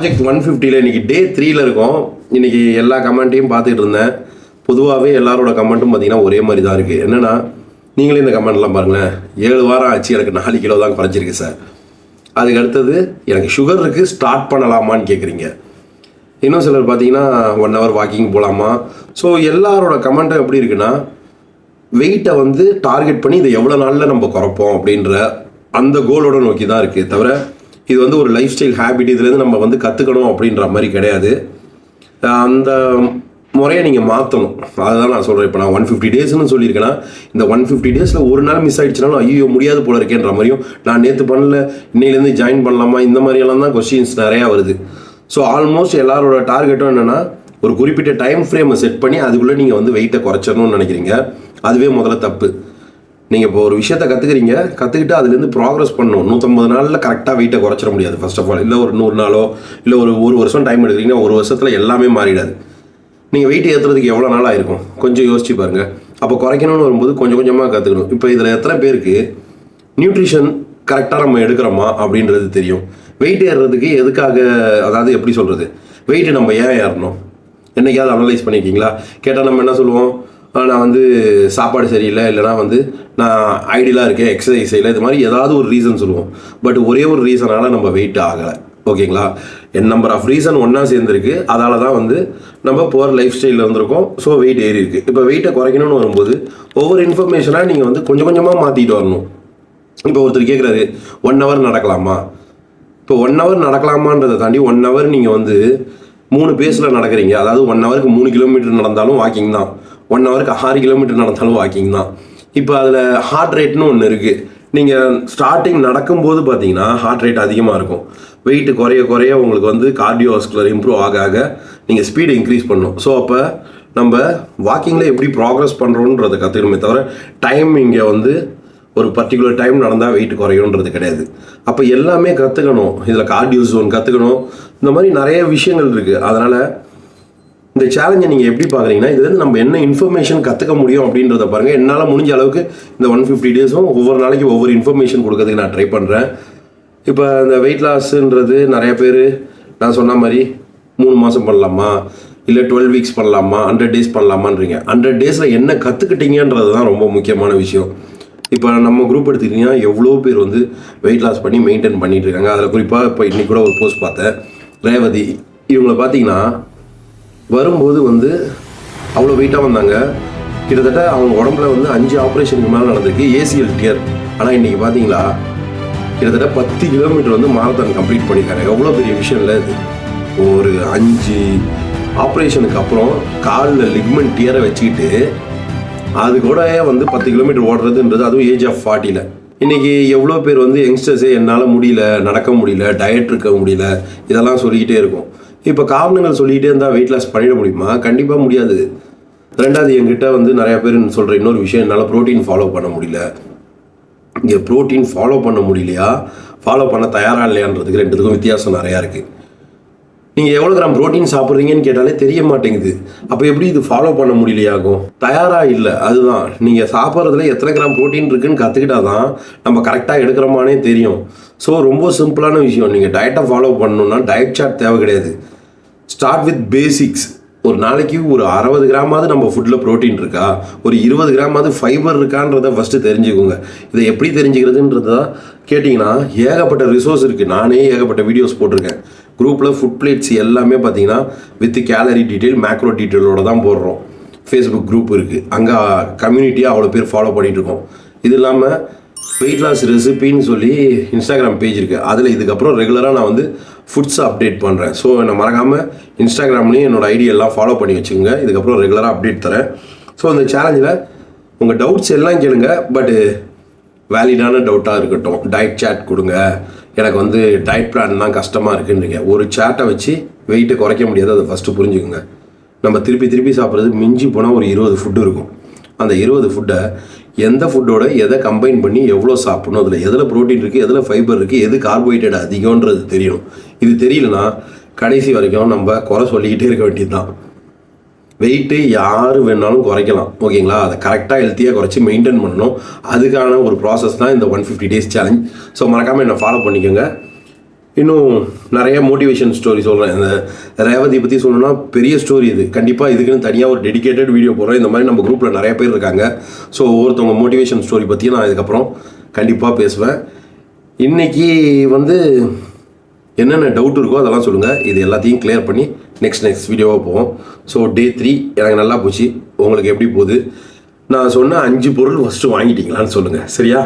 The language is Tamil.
ப்ராஜெக்ட் 150ல் இன்றைக்கி டே 3ல் இருக்கோம். இன்றைக்கி எல்லா கமெண்ட்டையும் பார்த்துட்டு இருந்தேன். பொதுவாகவே எல்லாரோட கமெண்ட்டும் பார்த்திங்கன்னா ஒரே மாதிரி தான் இருக்குது. என்னென்னா, நீங்களே இந்த கமெண்ட்லாம் பாருங்களேன். 7 வாரம் ஆச்சு, எனக்கு 4 கிலோ தான் குறைச்சிருக்கு சார். அதுக்கு அடுத்தது எனக்கு சுகர் இருக்குது, ஸ்டார்ட் பண்ணலாமான்னு கேட்குறீங்க. இன்னும் சிலர் பார்த்தீங்கன்னா 1 hour வாக்கிங் போகலாமா. ஸோ எல்லாரோட கமெண்ட்டும் எப்படி இருக்குன்னா, வெயிட்டை வந்து டார்கெட் பண்ணி இதை எவ்வளோ நாளில் நம்ம குறைப்போம் அப்படின்ற அந்த கோலோட நோக்கி தான் இருக்குது. தவிர இது வந்து ஒரு லைஃப் ஸ்டைல் ஹேபிட், இதுலேருந்து நம்ம வந்து கற்றுக்கணும் அப்படின்ற மாதிரி கிடையாது. அந்த முறையை நீங்கள் மாற்றணும். அதுதான் நான் சொல்கிறேன். இப்போ நான் 150 டேஸ்ன்னு சொல்லியிருக்கேன்னா, இந்த 150 டேஸில் ஒரு நாள் மிஸ் ஆகிடுச்சுனாலும் ஐயோ முடியாது போல இருக்கேன்ற மாதிரியும், நான் நேற்று பண்ணல இன்னையிலேருந்து ஜாயின் பண்ணலாமா, இந்த மாதிரியெல்லாம் தான் கொஸ்டின்ஸ் நிறையா வருது. ஸோ ஆல்மோஸ்ட் எல்லாரோட டார்கெட்டும் என்னென்னா, ஒரு குறிப்பிட்ட டைம் ஃப்ரேமை செட் பண்ணி அதுக்குள்ளே நீங்கள் வந்து வெயிட்டை குறைச்சிடணும்னு நினைக்கிறீங்க. அதுவே முதல்ல தப்பு. நீங்கள் இப்போ ஒரு விஷயத்தை கற்றுக்கிட்டு அதுலேருந்து ப்ராக்ரஸ் பண்ணணும். 150 நாளில் கரெக்டாக வெயிட்டை குறைச்சிட முடியாது. ஃபர்ஸ்ட் ஆஃப் ஆல், இல்லை ஒரு 100 நாளோ இல்லை ஒரு வருஷம் டைம் எடுக்கிறீங்கன்னா ஒரு வருஷத்தில் எல்லாமே மாறிடாது. நீங்கள் வெயிட் ஏற்றுறதுக்கு எவ்வளோ நாள் ஆயிருக்கும் கொஞ்சம் யோசிச்சு பாருங்கள். அப்போ குறைக்கணும்னு வரும்போது கொஞ்சம் கொஞ்சமாக கற்றுக்கணும். இப்போ இதில் எத்தனை பேருக்கு நியூட்ரிஷன் கரெக்டாக நம்ம எடுக்கிறோமா அப்படின்றது தெரியும். வெயிட் ஏறுறதுக்கு எதுக்காக, அதாவது எப்படி சொல்கிறது, வெயிட்டு நம்ம ஏன் ஏறணும் என்னைக்காவது அனலைஸ் பண்ணியிருக்கீங்களா? கேட்டால் நம்ம என்ன சொல்லுவோம், நான் வந்து சாப்பாடு சரியில்லை, இல்லைனா வந்து நான் ஐடியலாக இருக்கேன், எக்ஸசைஸ் செய்யலை, இது மாதிரி ஏதாவது ஒரு ரீசன் சொல்லுவோம். பட் ஒரே ஒரு ரீசனால் நம்ம வெயிட் ஆகலை. ஓகேங்களா? நம்பர் ஆஃப் ரீசன் ஒன்றா சேர்ந்துருக்கு. அதால் தான் வந்து நம்ம போகிற லைஃப் ஸ்டைலில் இருந்திருக்கோம். ஸோ வெயிட் ஏறி இருக்குது. இப்போ வெயிட்டை குறைக்கணும்னு வரும்போது ஒவ்வொரு இன்ஃபர்மேஷனாக நீங்கள் வந்து கொஞ்சம் கொஞ்சமாக மாற்றிட்டு வரணும். இப்போ ஒருத்தர் கேட்குறாரு 1 hour நடக்கலாமா. இப்போ 1 hour நடக்கலாமான்றதை தாண்டி 1 hour நீங்கள் வந்து 3 பேஸில் நடக்கிறீங்க. அதாவது 1 hourக்கு 3 கிலோமீட்டர் நடந்தாலும் வாக்கிங் தான், 1 hourக்கு 6 கிலோமீட்டர் நடந்தாலும் வாக்கிங் தான். இப்போ அதில் ஹார்ட் ரேட்னு ஒன்று இருக்குது. நீங்கள் ஸ்டார்டிங் நடக்கும்போது பார்த்தீங்கன்னா ஹார்ட் ரேட் அதிகமாக இருக்கும். வெயிட் குறைய குறைய உங்களுக்கு வந்து கார்டியோவாஸ்குலர் இம்ப்ரூவ் ஆக நீங்கள் ஸ்பீடு இன்க்ரீஸ் பண்ணணும். ஸோ அப்போ நம்ம வாக்கிங்கில் எப்படி ப்ராக்ரஸ் பண்ணுறோன்றதை கற்றுக்கணுமே தவிர டைம் இங்கே வந்து ஒரு பர்டிகுலர் டைம் நடந்தால் வெயிட் குறையுன்றது கிடையாது. அப்போ எல்லாமே கற்றுக்கணும். இதில் கார்டியோ ஜோன் கற்றுக்கணும். இந்த மாதிரி நிறைய விஷயங்கள் இருக்குது. அதனால் இந்த சேலஞ்சை நீங்கள் எப்படி பார்க்குறீங்கன்னா, இதுலேருந்து நம்ம என்ன இன்ஃபர்மேஷன் கற்றுக்க முடியும் அப்படின்றத பாருங்கள். என்னால் முடிஞ்ச அளவுக்கு இந்த 150 டேஸும் ஒவ்வொரு நாளைக்கு ஒவ்வொரு இன்ஃபர்மேஷன் கொடுக்கறதுக்கு நான் ட்ரை பண்ணுறேன். இப்போ இந்த வெயிட் லாஸுன்றது நிறைய பேர் நான் சொன்ன மாதிரி 3 மாதம் பண்ணலாமா, இல்லை 12 வீக்ஸ் பண்ணலாமா, 100 டேஸ் பண்ணலாமான்றீங்க. 100 டேஸில் என்ன கற்றுக்கிட்டீங்கன்றது தான் ரொம்ப முக்கியமான விஷயம். இப்போ நம்ம குரூப் எடுத்துக்கிட்டிங்கன்னா எவ்வளோ பேர் வந்து வெயிட் லாஸ் பண்ணி மெயின்டைன் பண்ணிகிட்டு இருக்காங்க. அதில் குறிப்பாக இப்போ இன்றைக்கி கூட ஒரு போஸ்ட் பார்த்தேன். ரேவதி இவங்களை பார்த்தீங்கன்னா வரும்போது வந்து அவ்வளோ வெயிட்டாக வந்தாங்க. கிட்டத்தட்ட அவங்க உடம்புல வந்து 5 ஆப்ரேஷனுக்கு மேலே நடந்திருக்கு, ஏசிஎல் டியர். ஆனால் இன்றைக்கி பார்த்தீங்களா கிட்டத்தட்ட 10 கிலோமீட்டர் வந்து மாரத்தான் கம்ப்ளீட் பண்ணியிருக்காங்க. எவ்வளோ பெரிய விஷயம் இல்லை இது. ஒரு 5 ஆப்ரேஷனுக்கு அப்புறம் காலில் லிக்மெண்ட் டியரை வச்சுக்கிட்டு அது கூட வந்து 10 கிலோமீட்டர் ஓடுறதுன்றது, அதுவும் ஏஜ் ஆஃப் 40ல். இன்றைக்கி எவ்வளோ பேர் வந்து யங்ஸ்டர்ஸே என்னால் முடியல, நடக்க முடியல, டயட் இருக்க முடியல, இதெல்லாம் சொல்லிக்கிட்டே இருக்கும். இப்போ காரணங்கள் சொல்லிக்கிட்டே இருந்தால் வெயிட் லாஸ் பண்ணிட முடியுமா? கண்டிப்பாக முடியாது. ரெண்டாவது, என்கிட்ட வந்து நிறையா பேர் சொல்கிற இன்னொரு விஷயம், என்னால் ப்ரோட்டீன் ஃபாலோ பண்ண முடியல. இங்கே ப்ரோட்டீன் ஃபாலோ பண்ண முடியலையா, ஃபாலோ பண்ண தயாராக இல்லையான்றதுக்கு ரெண்டுத்துக்கும் வித்தியாசம் நிறையா இருக்குது. நீங்கள் எவ்வளோ கிராம் ப்ரோட்டீன் சாப்பிட்றீங்கன்னு கேட்டாலே தெரிய மாட்டேங்குது. அப்போ எப்படி இது ஃபாலோ பண்ண முடியலையாகும்? தயாராக இல்லை. அதுதான், நீங்கள் சாப்பிட்றதுல எத்தனை கிராம் ப்ரோட்டீன் இருக்குன்னு கற்றுக்கிட்டா தான் நம்ம கரெக்டாக எடுக்கிறோமானே தெரியும். ஸோ ரொம்ப சிம்பிளான விஷயம். நீங்கள் டயட்டை ஃபாலோ பண்ணணுன்னா டயட் சார்ட் தேவை கிடையாது. Start with basics. ஒரு நாளைக்கு ஒரு 60 கிராமாவது நம்ம ஃபுட்டில் ப்ரோட்டீன் இருக்கா, ஒரு 20 கிராமாவது ஃபைபர் இருக்கான்றதை ஃபஸ்ட்டு தெரிஞ்சுக்கோங்க. இதை எப்படி தெரிஞ்சுக்கிறதுன்றதா கேட்டிங்கன்னா ஏகப்பட்ட ரிசோர்ஸ் இருக்குது. நானே ஏகப்பட்ட வீடியோஸ் போட்டிருக்கேன். குரூப்பில் ஃபுட் பிளேட்ஸ் எல்லாமே பார்த்தீங்கன்னா வித் கேலரி டீட்டெயில், மேக்ரோ டீட்டெயிலோடு தான் போடுறோம். ஃபேஸ்புக் குரூப் இருக்குது, அங்கே கம்யூனிட்டியாக அவ்வளோ பேர் ஃபாலோ பண்ணிகிட்ருக்கோம். இது இல்லாமல் வெயிட் லாஸ் ரெசிபின்னு சொல்லி இன்ஸ்டாகிராம் பேஜ் இருக்குது. அதில் இதுக்கப்புறம் ரெகுலராக நான் வந்து ஃபுட்ஸை அப்டேட் பண்ணுறேன். ஸோ என்னை மறக்காமல் இன்ஸ்டாகிராம்லேயும் என்னோடய ஐடியெல்லாம் ஃபாலோ பண்ணி வச்சுக்கோங்க. இதுக்கப்புறம் ரெகுலராக அப்டேட் தரேன். ஸோ இந்த சேலஞ்சில் உங்கள் டவுட்ஸ் எல்லாம் கேளுங்க, பட்டு வேலிடான டவுட்டாக இருக்கட்டும். டயட் சாட் கொடுங்க, எனக்கு வந்து டயட் பிளான் தான் கஷ்டமாக இருக்குன்றீங்க. ஒரு சாட்டை வச்சு வெயிட்டை குறைக்க முடியாது, அதை ஃபஸ்ட்டு புரிஞ்சுக்கோங்க. நம்ம திருப்பி சாப்பிட்றது மிஞ்சி போனால் ஒரு 20 ஃபுட்டு இருக்கும். அந்த 20 ஃபுட்டை எந்த ஃபுட்டோட எதை கம்பைன் பண்ணி எவ்வளோ சாப்பிடணும், அதில் எதில் ப்ரோட்டீன் இருக்குது, எதில் ஃபைபர் இருக்குது, எது கார்போஹைட்ரேட் அதிகம்ன்றது தெரியணும். இது தெரியலனா கடைசி வரைக்கும் நம்ம குறை சொல்லிக்கிட்டே இருக்க வேண்டியது தான். வெயிட்டு யார் வேணாலும் குறைக்கலாம், ஓகேங்களா? அதை கரெக்டாக ஹெல்த்தியாக குறைச்சி மெயின்டைன் பண்ணணும். அதுக்கான ஒரு ப்ராசஸ் தான் இந்த 150 டேஸ் சேலஞ்ச். ஸோ மறக்காமல் என்னை ஃபாலோ பண்ணிக்கோங்க. இன்னும் நிறைய மோட்டிவேஷன் ஸ்டோரி சொல்கிறேன். இந்த ரேவதி பற்றி சொல்லணும்னா பெரிய ஸ்டோரி இது. கண்டிப்பாக இதுக்குன்னு தனியாக ஒரு டெடிகேட்டட் வீடியோ போடுறேன். இந்த மாதிரி நம்ம குரூப்பில் நிறைய பேர் இருக்காங்க. ஸோ ஒவ்வொருத்தவங்க மோட்டிவேஷன் ஸ்டோரி பற்றியும் நான் இதுக்கப்புறம் கண்டிப்பாக பேசுவேன். இன்றைக்கி என்னென்ன டவுட் இருக்கோ அதெல்லாம் சொல்லுங்கள். இது எல்லாத்தையும் கிளியர் பண்ணி நெக்ஸ்ட் வீடியோவாக போவோம். ஸோ டே 3 எனக்கு நல்லா போச்சு. உங்களுக்கு எப்படி போகுது? நான் சொன்ன 5 பொருள் ஃபஸ்ட்டு வாங்கிட்டீங்களான்னு சொல்லுங்கள். சரியா?